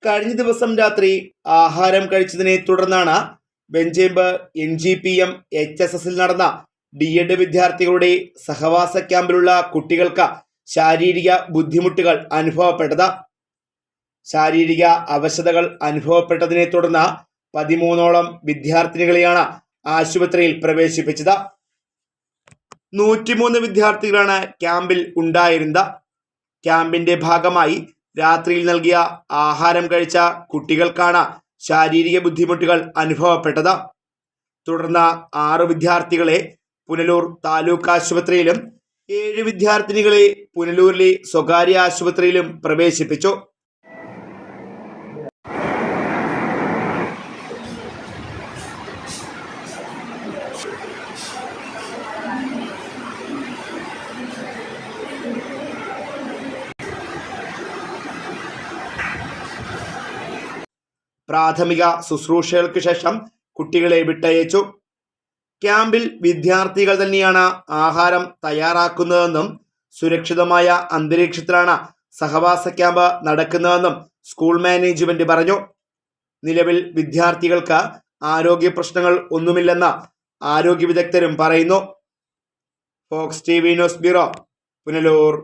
കഴിഞ്ഞ ദിവസം രാത്രി ആഹാരം കഴിച്ചതിനെ തുടർന്നാണ് വെഞ്ചേമ്പ് NGPM HSSൽ നടന്ന D.Ed വിദ്യാർത്ഥികളുടെ സഹവാസ ക്യാമ്പിലുള്ള കുട്ടികൾക്ക് ശാരീരിക ബുദ്ധിമുട്ടുകൾ അനുഭവപ്പെട്ടത്. ശാരീരിക അവശതകൾ അനുഭവപ്പെട്ടതിനെ തുടർന്ന് 13ഓളം വിദ്യാർത്ഥിനികളെയാണ് ആശുപത്രിയിൽ പ്രവേശിപ്പിച്ചത്. 103 വിദ്യാർത്ഥികളാണ് ക്യാമ്പിൽ ഉണ്ടായിരുന്നത്. ക്യാമ്പിന്റെ ഭാഗമായി രാത്രിയിൽ നൽകിയ ആഹാരം കഴിച്ച കുട്ടികൾക്കാണ് ശാരീരിക ബുദ്ധിമുട്ടുകൾ അനുഭവപ്പെട്ടത്. തുടർന്ന് 6 വിദ്യാർത്ഥികളെ പുനലൂർ താലൂക്ക് ആശുപത്രിയിലും 7 വിദ്യാർത്ഥിനികളെ പുനലൂരിലെ സ്വകാര്യ ആശുപത്രിയിലും പ്രവേശിപ്പിച്ചു. പ്രാഥമിക ശുശ്രൂഷകൾക്ക് ശേഷം കുട്ടികളെ വിട്ടയച്ചു. ക്യാമ്പിൽ വിദ്യാർത്ഥികൾ തന്നെയാണ് ആഹാരം തയ്യാറാക്കുന്നതെന്നും സുരക്ഷിതമായ അന്തരീക്ഷത്തിലാണ് സഹവാസ ക്യാമ്പ് നടക്കുന്നതെന്നും സ്കൂൾ മാനേജ്മെന്റ് പറഞ്ഞു. നിലവിൽ വിദ്യാർത്ഥികൾക്ക് ആരോഗ്യ പ്രശ്നങ്ങൾ ഒന്നുമില്ലെന്ന് ആരോഗ്യ വിദഗ്ധരും പറയുന്നു. Fox TV news bureau, Punalur.